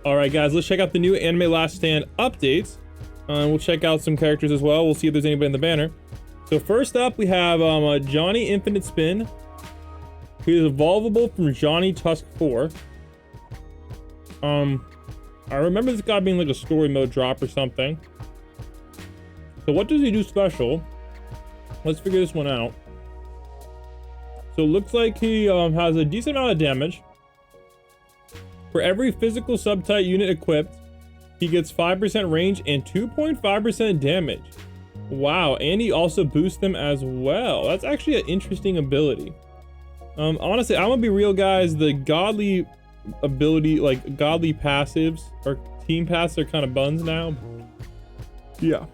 All right, guys, let's check out the new Anime Last Stand updates. We'll check out some characters as well. We'll see if there's anybody in the banner. So first up, we have Johnny Infinite Spin. He is evolvable from Johnny Tusk 4. I remember this guy being like a story mode drop or something. So what does he do special? Let's figure this one out. So it looks like he has a decent amount of damage. For every physical subtype unit equipped, he gets 5% range and 2.5% damage. Wow, and he also boosts them as well. That's actually an interesting ability. Honestly, I'm gonna be real, guys. The godly ability, like godly passives or team passives, are kind of buns now. Yeah.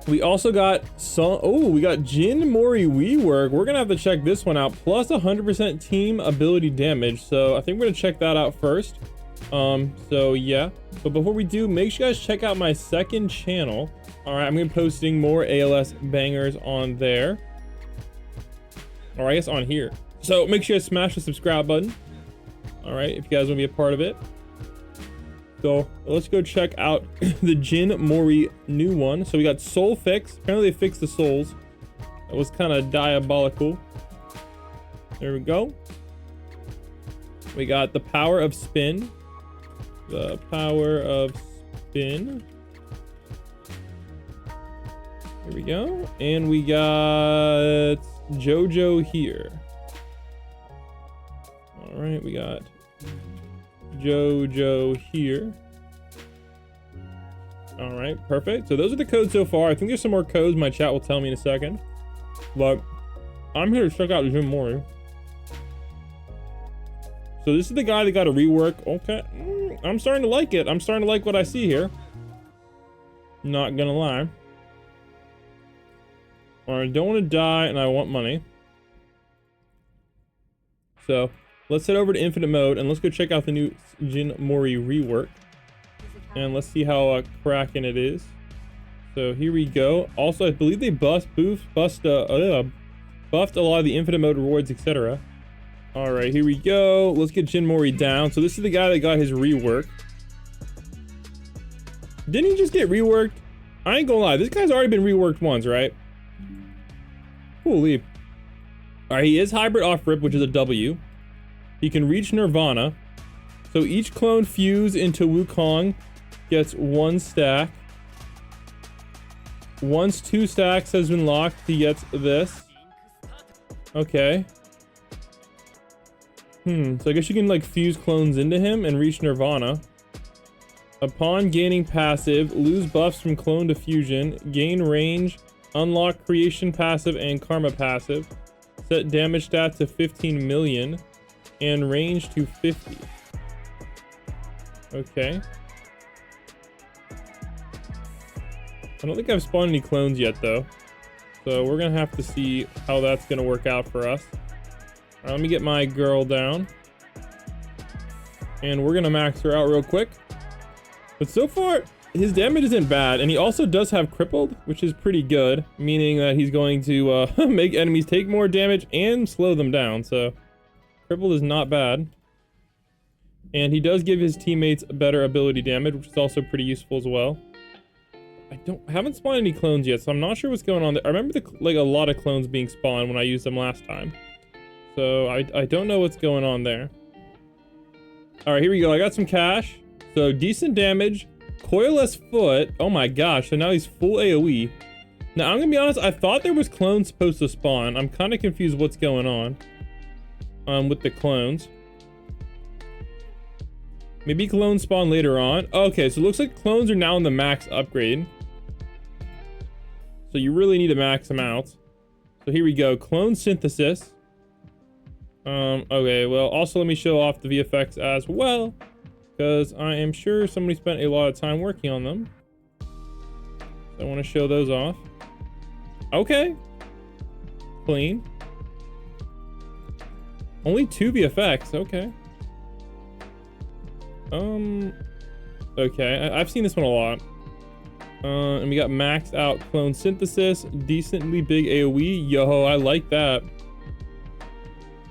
We also got some. Oh, we got Jin Mori rework. We're gonna have to check this one out. Plus 100% team ability damage. So I think we're gonna check that out first. So yeah. But before we do, make sure you guys check out my second channel. All right, I'm gonna be posting more ALS bangers on there. Or I guess on here. So make sure you smash the subscribe button. All right, if you guys want to be a part of it. So let's go check out the Jin Mori new one. So we got Soul Fix. Apparently they fixed the souls. That was kind of diabolical. There we go. We got the Power of Spin. The Power of Spin. Here we go. And we got JoJo here. All right, we got JoJo here. All right, perfect. So those are the codes so far. I think there's some more codes my chat will tell me in a second, but I'm here to check out Jin Mori. So this is the guy that got a rework. Okay, I'm starting to like it. I'm starting to like what I see here. Not gonna lie. All right, I don't want to die and I want money. So let's head over to infinite mode and let's go check out the new Jin Mori rework. And let's see how cracking it is. So here we go. Also, I believe they buffed a lot of the infinite mode rewards, etc. All right, here we go. Let's get Jin Mori down. So this is the guy that got his rework. Didn't he just get reworked? I ain't gonna lie, this guy's already been reworked once, right? Holy. All right, he is hybrid off rip, which is a W. He can reach Nirvana. So each clone fused into Wukong gets 1 stack. Once 2 stacks has been locked, he gets this. Okay. So I guess you can like fuse clones into him and reach Nirvana. Upon gaining passive, lose buffs from clone to fusion, gain range, unlock creation passive and karma passive, set damage stats to 15 million, and range to 50. Okay. I don't think I've spawned any clones yet though. So we're gonna have to see how that's gonna work out for us. All right, let me get my girl down. And we're gonna max her out real quick. But so far, his damage isn't bad. And he also does have crippled, which is pretty good. Meaning that he's going to make enemies take more damage and slow them down. So crippled is not bad. And he does give his teammates better ability damage, which is also pretty useful as well. I haven't spawned any clones yet, so I'm not sure what's going on there. I remember like a lot of clones being spawned when I used them last time. So I don't know what's going on there. All right, here we go. I got some cash. So decent damage, coilless foot. Oh my gosh, so now he's full AoE. Now I'm gonna be honest, I thought there was clones supposed to spawn. I'm kind of confused what's going on with the clones. Maybe clones spawn later on. Okay, so it looks like clones are now in the max upgrade. So you really need to max them out. So here we go, clone synthesis. Okay, well, also let me show off the VFX as well, because I am sure somebody spent a lot of time working on them. So I want to show those off. Okay. Clean. Only 2 VFX, okay. Okay, I've seen this one a lot. And we got maxed out clone synthesis, decently big AoE. Yo, I like that.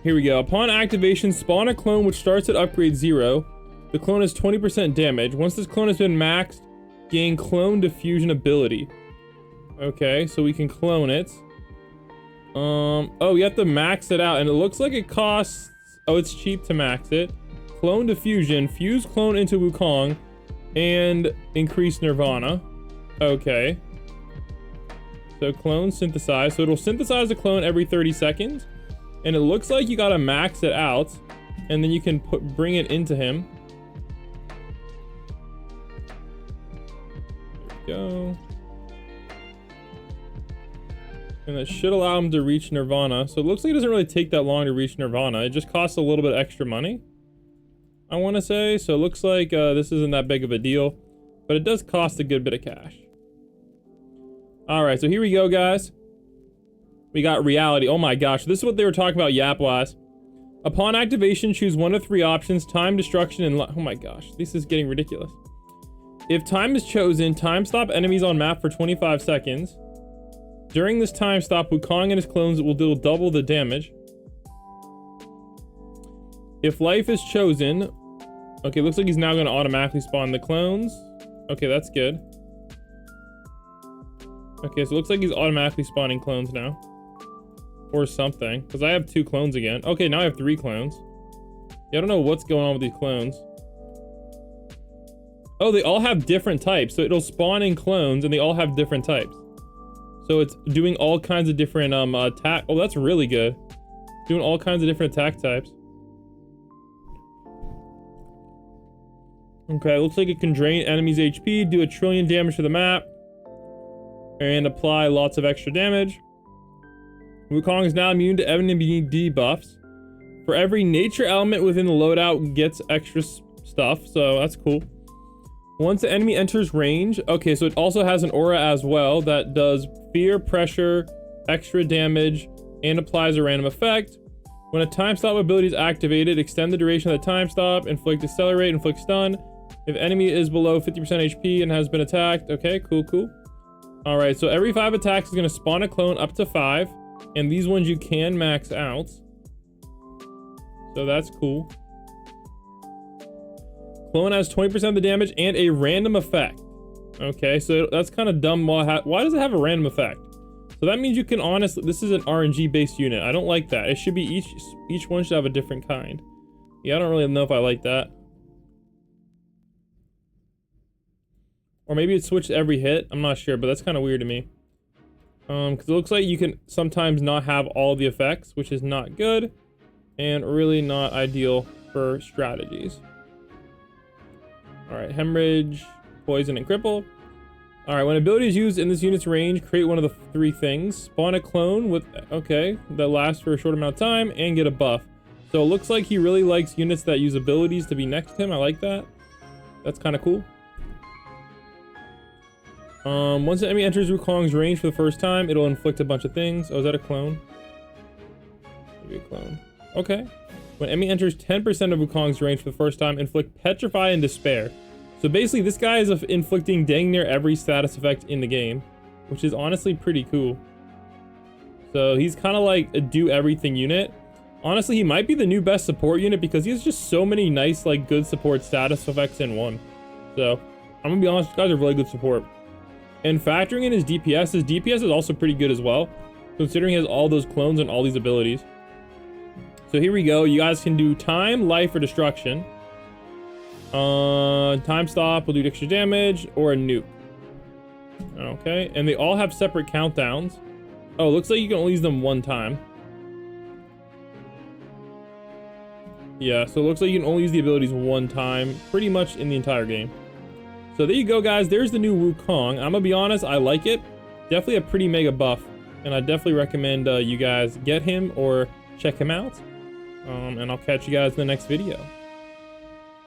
Here we go. Upon activation, spawn a clone which starts at upgrade 0. The clone has 20% damage. Once this clone has been maxed, gain clone diffusion ability. Okay, so we can clone it. Oh, you have to max it out, and it looks like it costs... Oh, it's cheap to max it. Clone diffusion, fuse clone into Wukong, and increase Nirvana. Okay. So clone synthesize. So it'll synthesize the clone every 30 seconds. And it looks like you gotta max it out, and then you can bring it into him. There we go. And that should allow him to reach Nirvana. So it looks like it doesn't really take that long to reach Nirvana. It just costs a little bit extra money, I want to say. So it looks like this isn't that big of a deal, but it does cost a good bit of cash. All right, so here we go, guys. We got reality. Oh my gosh, this is what they were talking about Yap-wise. Upon activation, choose one of 3 options: time, destruction, and oh my gosh, this is getting ridiculous. If time is chosen, time stop enemies on map for 25 seconds. During this time stop, Wukong and his clones will deal double the damage. If life is chosen... Okay, looks like he's now going to automatically spawn the clones. Okay, that's good. Okay, so it looks like he's automatically spawning clones now. Or something. Because I have 2 clones again. Okay, now I have 3 clones. Yeah, I don't know what's going on with these clones. Oh, they all have different types. So it'll spawn in clones and they all have different types. So it's doing all kinds of different attack. Oh, that's really good. Doing all kinds of different attack types. Okay, looks like it can drain enemies' HP, do 1 trillion damage to the map, and apply lots of extra damage. Wukong is now immune to enemy debuffs. For every nature element within the loadout gets extra stuff, so that's cool. Once the enemy enters range, okay, so it also has an aura as well that does fear, pressure, extra damage, and applies a random effect. When a time stop ability is activated, extend the duration of the time stop, inflict accelerate, inflict stun. If enemy is below 50% HP and has been attacked, okay, cool, cool. All right, so every 5 attacks is gonna spawn a clone up to 5, and these ones you can max out. So that's cool. Clone has 20% of the damage and a random effect. Okay, so that's kind of dumb. Why does it have a random effect? So that means you can honestly, this is an RNG based unit. I don't like that. It should be each one should have a different kind. Yeah, I don't really know if I like that. Or maybe it switched every hit. I'm not sure, but that's kind of weird to me. Because it looks like you can sometimes not have all the effects, which is not good and really not ideal for strategies. All right, hemorrhage, poison, and cripple. All right, when ability is used in this unit's range, create one of the 3 things. Spawn a clone with, okay, that lasts for a short amount of time and get a buff. So it looks like he really likes units that use abilities to be next to him. I like that. That's kind of cool. Once the enemy enters Wukong's range for the first time, it'll inflict a bunch of things. Oh, is that a clone? Maybe a clone. Okay. When enemy enters 10% of Wukong's range for the first time, inflict Petrify and Despair. So basically, this guy is inflicting dang near every status effect in the game, which is honestly pretty cool. So he's kind of like a do-everything unit. Honestly, he might be the new best support unit because he has just so many nice, like, good support status effects in one. So, I'm gonna be honest, this guy's a really good support. And factoring in his DPS is also pretty good as well, considering he has all those clones and all these abilities. So here we go. You guys can do time, life, or destruction. Time stop will do extra damage, or a nuke. Okay, and they all have separate countdowns. Oh, looks like you can only use them 1 time. Yeah, so it looks like you can only use the abilities 1 time, pretty much in the entire game. So there you go, guys. There's the new Wukong. I'm gonna be honest, I like it. Definitely a pretty mega buff, and I definitely recommend you guys get him or check him out. And I'll catch you guys in the next video.